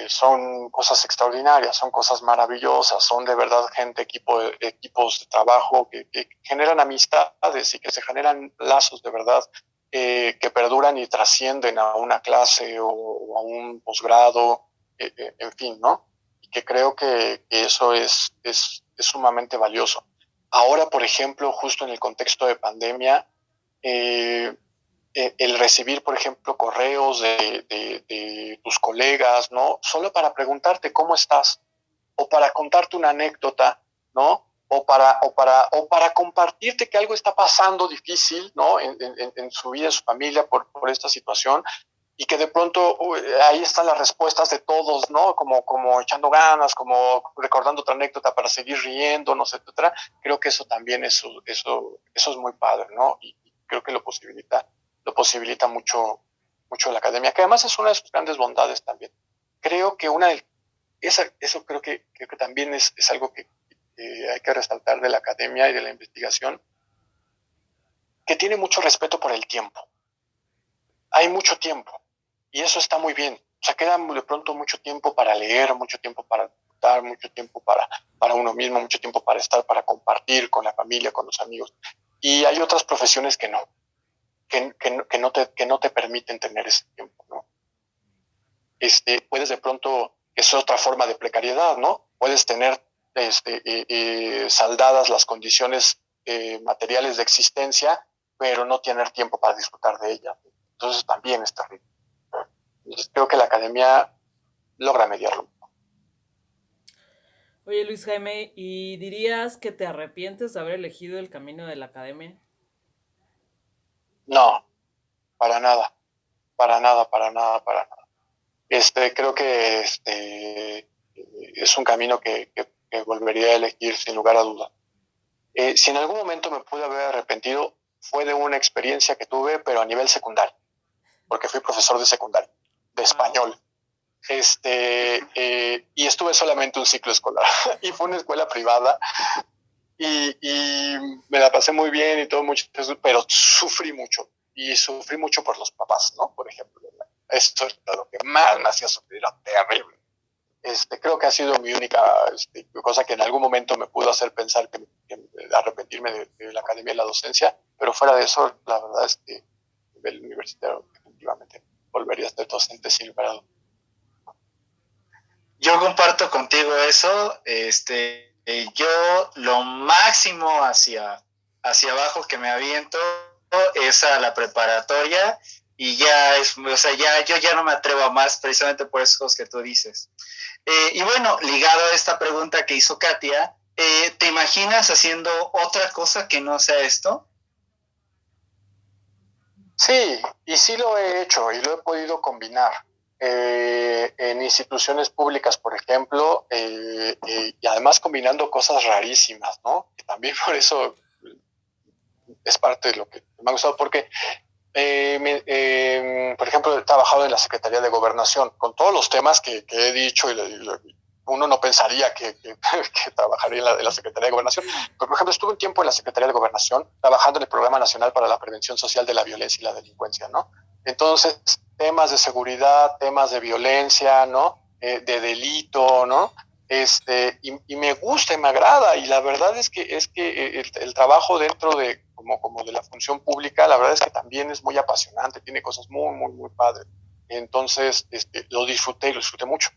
son cosas extraordinarias, son cosas maravillosas, son de verdad equipos de trabajo que generan amistades y que se generan lazos de verdad, que perduran y trascienden a una clase o a un posgrado, en fin, ¿no? Y que creo que eso es sumamente valioso. Ahora, por ejemplo, justo en el contexto de pandemia, eh, el recibir, por ejemplo, correos de tus colegas, ¿no? Solo para preguntarte cómo estás, o para contarte una anécdota, ¿no? O para compartirte que algo está pasando difícil, ¿no? En su vida, en su familia, por esta situación, y que de pronto ahí están las respuestas de todos, ¿no? Como echando ganas, como recordando otra anécdota para seguir riéndonos, etcétera. Creo que eso también, eso es muy padre, ¿no? Y creo que lo posibilita mucho, mucho la academia, que además es una de sus grandes bondades también. Creo que eso creo que también es algo que hay que resaltar de la academia y de la investigación, que tiene mucho respeto por el tiempo. Hay mucho tiempo y eso está muy bien. O sea, queda de pronto mucho tiempo para leer, mucho tiempo para disfrutar, mucho tiempo para uno mismo, mucho tiempo para estar, para compartir con la familia, con los amigos. Y hay otras profesiones que no, que no te permiten tener ese tiempo, ¿no? Puedes de pronto, es otra forma de precariedad, ¿no? Puedes tener saldadas las condiciones materiales de existencia, pero no tener tiempo para disfrutar de ella. Entonces también es terrible. Entonces, creo que la academia logra mediarlo. Oye, Luis Jaime, ¿y dirías que te arrepientes de haber elegido el camino de la academia? No, para nada, para nada, para nada, para nada. Creo que es un camino que volvería a elegir sin lugar a duda. Si en algún momento me pude haber arrepentido, fue de una experiencia que tuve, pero a nivel secundario, porque fui profesor de secundaria, de español. Y estuve solamente un ciclo escolar y fue una escuela privada y me la pasé muy bien y todo mucho, pero sufrí mucho y sufrí mucho por los papás, ¿no? Por ejemplo, esto es lo que más me hacía sufrir, era terrible. Creo que ha sido mi única cosa que en algún momento me pudo hacer pensar que arrepentirme de la academia y la docencia, pero fuera de eso, la verdad es que a nivel universitario definitivamente volvería a ser docente sin lugar a dudas. Yo comparto contigo eso. Yo lo máximo hacia abajo que me aviento es a la preparatoria y ya es, o sea, yo ya no me atrevo a más precisamente por esos que tú dices. Y bueno, ligado a esta pregunta que hizo Katia, ¿te imaginas haciendo otra cosa que no sea esto? Sí, y sí lo he hecho y lo he podido combinar. En instituciones públicas, por ejemplo, y además combinando cosas rarísimas, ¿no? Que también por eso es parte de lo que me ha gustado, porque, por ejemplo, he trabajado en la Secretaría de Gobernación, con todos los temas que he dicho, uno no pensaría que trabajaría en la Secretaría de Gobernación. Pero, por ejemplo, estuve un tiempo en la Secretaría de Gobernación trabajando en el Programa Nacional para la Prevención Social de la Violencia y la Delincuencia, ¿no? Entonces, temas de seguridad, temas de violencia, ¿no? De delito, ¿no? Y me gusta y me agrada, y la verdad es que el trabajo dentro de como de la función pública, la verdad es que también es muy apasionante, tiene cosas muy, muy, muy padres. Entonces, lo disfruté y lo disfruté mucho.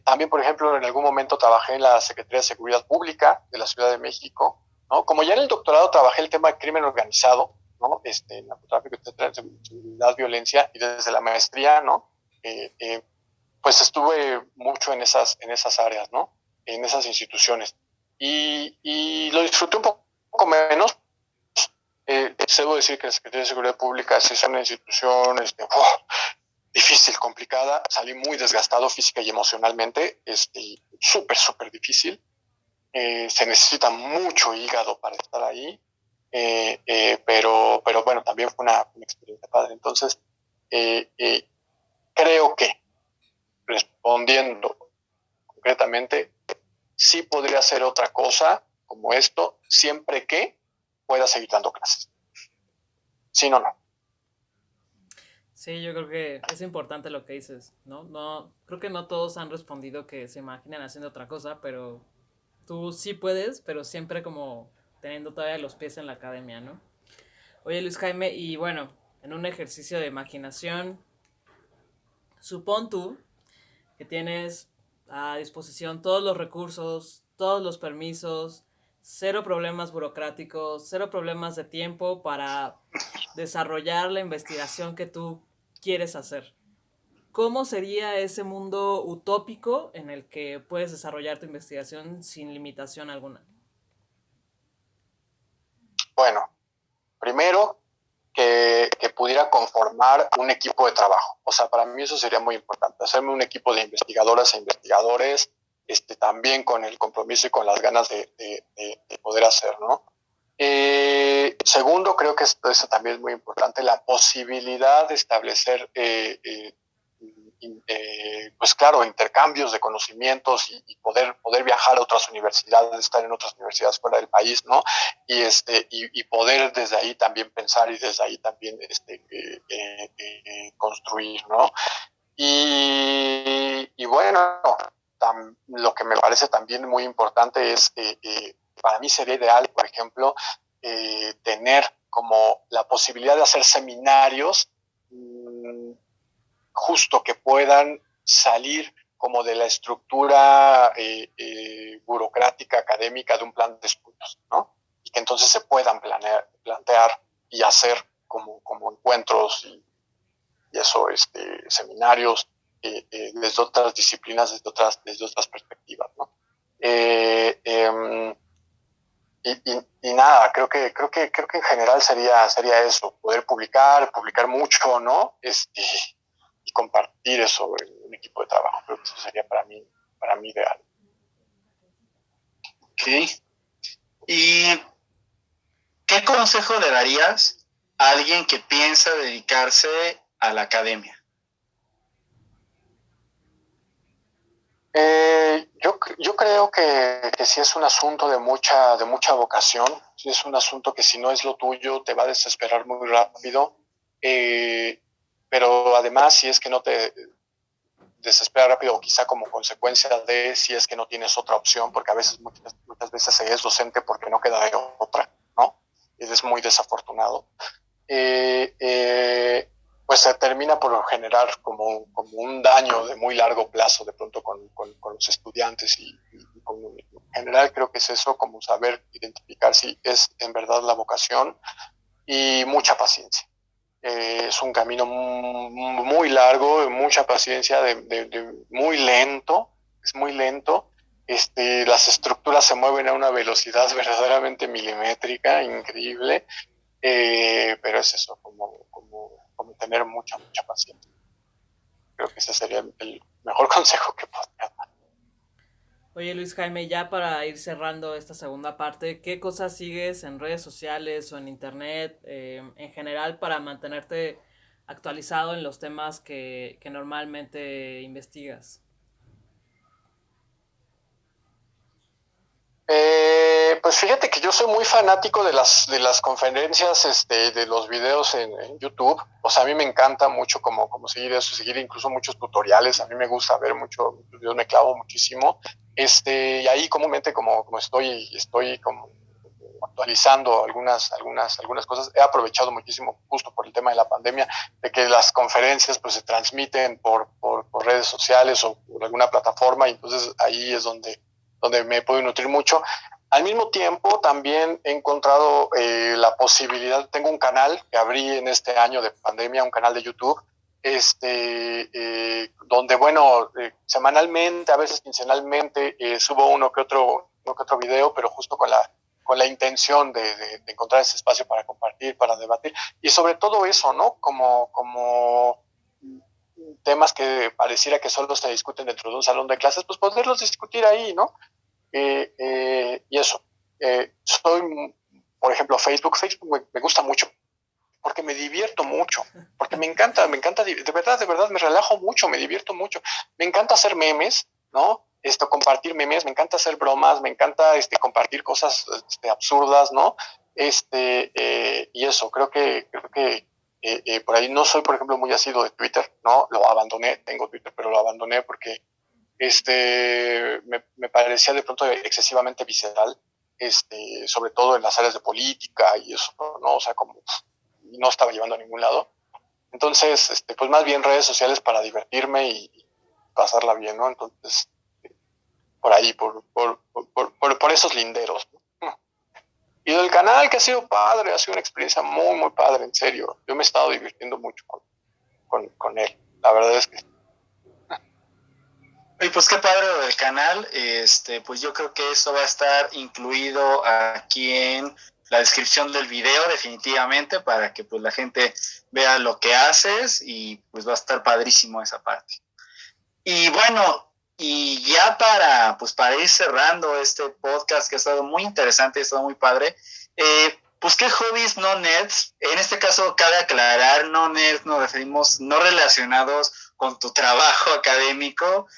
También, por ejemplo, en algún momento trabajé en la Secretaría de Seguridad Pública de la Ciudad de México, ¿no? Como ya en el doctorado trabajé el tema de crimen organizado, ¿no? Narcotráfico, etcétera, seguridad, violencia, y desde la maestría, ¿no? Pues estuve mucho en esas áreas, ¿no? En esas instituciones. Y lo disfruté un poco menos. Debo decir que la Secretaría de Seguridad Pública sí es una institución difícil, complicada. Salí muy desgastado física y emocionalmente. Súper, súper difícil. Se necesita mucho hígado para estar ahí. Pero bueno, también fue una experiencia padre. Entonces, creo que, respondiendo concretamente, sí podría hacer otra cosa como esto, siempre que pueda seguir dando clases. Sí, no. Sí, yo creo que es importante lo que dices, ¿no? No, creo que no todos han respondido que se imaginan haciendo otra cosa, pero tú sí puedes, pero siempre como teniendo todavía los pies en la academia, ¿no? Oye, Luis Jaime, y bueno, en un ejercicio de imaginación, supón tú que tienes a disposición todos los recursos, todos los permisos, cero problemas burocráticos, cero problemas de tiempo para desarrollar la investigación que tú quieres hacer. ¿Cómo sería ese mundo utópico en el que puedes desarrollar tu investigación sin limitación alguna? Bueno, primero que pudiera conformar un equipo de trabajo. O sea, para mí eso sería muy importante, hacerme un equipo de investigadoras e investigadores, también con el compromiso y con las ganas de poder hacer, ¿no? Segundo, creo que eso también es muy importante, la posibilidad de establecer pues claro, intercambios de conocimientos y poder viajar a otras universidades, estar en otras universidades fuera del país, ¿no? Y poder desde ahí también pensar y desde ahí también construir, ¿no? Y bueno, lo que me parece también muy importante es, para mí sería ideal, por ejemplo, tener como la posibilidad de hacer seminarios justo que puedan salir como de la estructura burocrática académica de un plan de estudios, ¿no? Y que entonces se puedan plantear y hacer como encuentros y eso, seminarios desde otras disciplinas, desde otras perspectivas, ¿no? Y nada, creo que en general sería eso, poder publicar mucho, ¿no? Y compartir eso en un equipo de trabajo. Creo que eso sería para mí ideal. Ok. ¿Y qué consejo le darías a alguien que piensa dedicarse a la academia? Yo creo que sí es un asunto de mucha vocación, sí es un asunto que si no es lo tuyo te va a desesperar muy rápido, pero además si es que no te desespera rápido o quizá como consecuencia de si es que no tienes otra opción, porque a veces, muchas veces se es docente porque no queda de otra, ¿no? Es muy desafortunado. Pues se termina por generar como un daño de muy largo plazo de pronto con los estudiantes y con uno mismo. En general creo que es eso, como saber identificar si es en verdad la vocación y mucha paciencia. Es un camino muy largo, mucha paciencia, muy lento, es muy lento. Las estructuras se mueven a una velocidad verdaderamente milimétrica, increíble, pero es eso, como tener mucha paciencia. Creo que ese sería el mejor consejo que podría dar. Oye Luis Jaime, ya para ir cerrando esta segunda parte, ¿qué cosas sigues en redes sociales o en internet en general para mantenerte actualizado en los temas que normalmente investigas? Pues fíjate que yo soy muy fanático de las conferencias, de los videos en YouTube. O sea, a mí me encanta mucho como seguir eso, seguir incluso muchos tutoriales. A mí me gusta ver muchos videos, me clavo muchísimo. Y ahí comúnmente como estoy como actualizando algunas cosas. He aprovechado muchísimo justo por el tema de la pandemia, de que las conferencias pues se transmiten por redes sociales o por alguna plataforma, y entonces ahí es donde me puedo nutrir mucho. Al mismo tiempo, también he encontrado la posibilidad, tengo un canal que abrí en este año de pandemia, un canal de YouTube, donde, bueno, semanalmente, a veces quincenalmente, subo uno que otro video, pero justo con la intención de encontrar ese espacio para compartir, para debatir, y sobre todo eso, ¿no? Como temas que pareciera que solo se discuten dentro de un salón de clases, pues poderlos discutir ahí, ¿no? Y eso. Soy, por ejemplo, Facebook me gusta mucho porque me divierto mucho, porque me encanta, de verdad, me relajo mucho, me divierto mucho. Me encanta hacer memes, ¿no? Compartir memes, me encanta hacer bromas, me encanta compartir cosas absurdas, ¿no? Y eso, creo que por ahí no soy, por ejemplo, muy asiduo de Twitter, ¿no? Lo abandoné, tengo Twitter, pero lo abandoné porque me parecía de pronto excesivamente visceral, sobre todo en las áreas de política y eso, ¿no? O sea, como no estaba llevando a ningún lado. Entonces, pues más bien redes sociales para divertirme y pasarla bien, ¿no? Entonces, por ahí, por esos linderos, ¿no? Y del canal, que ha sido padre, ha sido una experiencia muy, muy padre, en serio. Yo me he estado divirtiendo mucho con él. La verdad es que Y pues qué padre lo del canal, pues yo creo que eso va a estar incluido aquí en la descripción del video definitivamente para que pues la gente vea lo que haces y pues va a estar padrísimo esa parte. Y bueno, y ya para ir cerrando este podcast que ha estado muy interesante, ha estado muy padre, pues qué hobbies no nerds, en este caso cabe aclarar, no nerds nos referimos no relacionados con tu trabajo académico,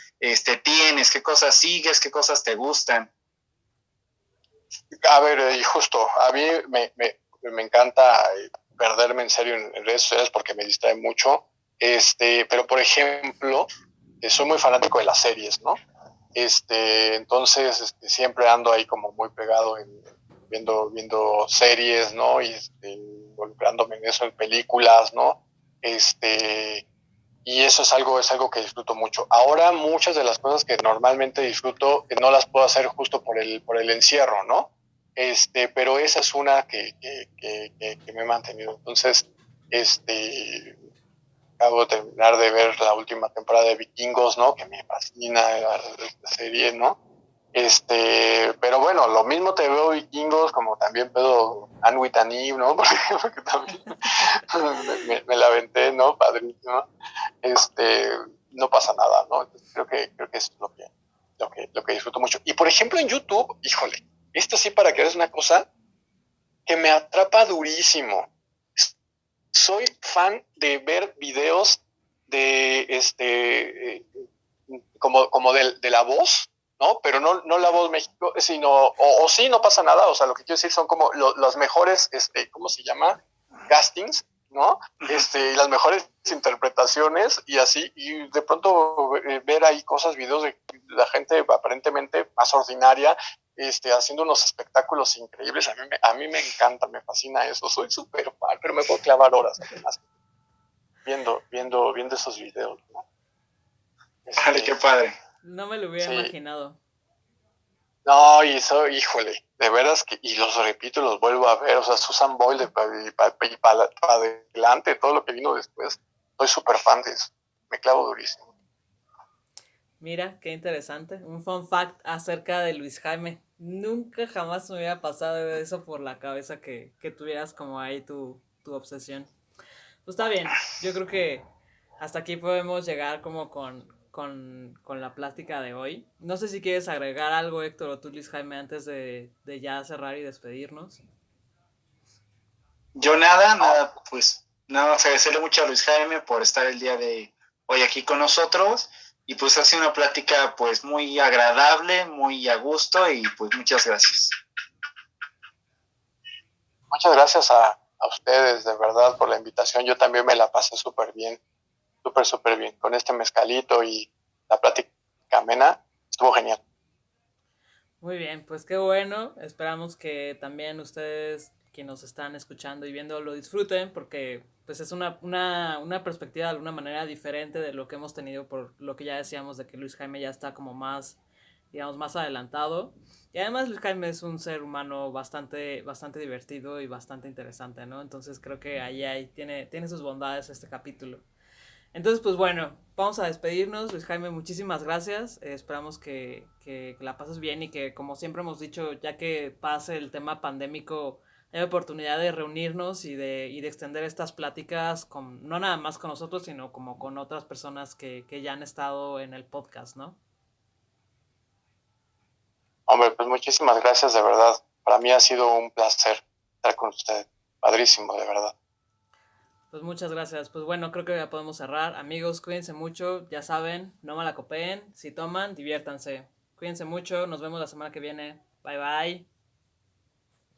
tienes, qué cosas sigues, qué cosas te gustan. a ver, y justo, a mí me encanta perderme en serio en redes sociales porque me distrae mucho, pero por ejemplo, soy muy fanático de las series, ¿no? Entonces, siempre ando ahí como muy pegado viendo series, ¿no? Y involucrándome en eso, en películas, ¿no? Y eso es algo que disfruto mucho. Ahora muchas de las cosas que normalmente disfruto no las puedo hacer justo por el encierro, ¿no? Pero esa es una que me he mantenido. Entonces, acabo de terminar de ver la última temporada de Vikingos, ¿no? Que me fascina la serie, ¿no? Pero bueno, lo mismo te veo Vikingos como también veo Anne with an Eve, ¿no? Porque también me la aventé, ¿no? Padrísimo. No pasa nada, ¿no? Entonces, creo que eso es lo que disfruto mucho. Y por ejemplo en YouTube, híjole, esto sí para que veas una cosa que me atrapa durísimo. Soy fan de ver videos de como de la voz, ¿no? Pero no la voz México, sino, o sí, no pasa nada, o sea, lo que quiero decir son como los mejores, ¿cómo se llama? Castings, ¿no? Y las mejores interpretaciones y así, y de pronto ver ahí cosas, videos de la gente aparentemente más ordinaria, haciendo unos espectáculos increíbles. A mí me encanta, me fascina eso. Soy súper fan, pero me puedo clavar horas además viendo esos videos, ¿no? Vale, qué padre. No me lo hubiera imaginado. No, y eso, híjole, de veras que, y los repito y los vuelvo a ver, o sea, Susan Boyle para adelante, todo lo que vino después, soy súper fan de eso, me clavo durísimo. Mira, qué interesante. Un fun fact acerca de Luis Jaime. Nunca jamás me hubiera pasado eso por la cabeza que tuvieras como ahí tu obsesión. Pues está bien, yo creo que hasta aquí podemos llegar como con la plática de hoy. No sé si quieres agregar algo, Héctor, o tú, Luis Jaime, antes de ya cerrar y despedirnos. Yo nada, pues nada, agradecerle mucho a Luis Jaime por estar el día de hoy aquí con nosotros y pues ha sido una plática pues muy agradable, muy a gusto y pues muchas gracias. Muchas gracias a ustedes, de verdad, por la invitación. Yo también me la pasé súper bien, súper bien. Con este mezcalito y la plática amena, estuvo genial. Muy bien, pues qué bueno. Esperamos que también ustedes que nos están escuchando y viendo lo disfruten porque pues es una perspectiva de alguna manera diferente de lo que hemos tenido por lo que ya decíamos de que Luis Jaime ya está como más, digamos, más adelantado. Y además Luis Jaime es un ser humano bastante divertido y bastante interesante, ¿no? Entonces creo que ahí tiene sus bondades este capítulo. Entonces, pues bueno, vamos a despedirnos. Luis Jaime, muchísimas gracias. Esperamos que la pases bien y que, como siempre hemos dicho, ya que pase el tema pandémico, hay oportunidad de reunirnos y de extender estas pláticas no nada más con nosotros, sino como con otras personas que ya han estado en el podcast, ¿no? Hombre, pues muchísimas gracias, de verdad. Para mí ha sido un placer estar con usted. Padrísimo, de verdad. Pues muchas gracias. Pues bueno, creo que ya podemos cerrar. Amigos, cuídense mucho. Ya saben, no malacopeen. Si toman, diviértanse. Cuídense mucho. Nos vemos la semana que viene. Bye bye.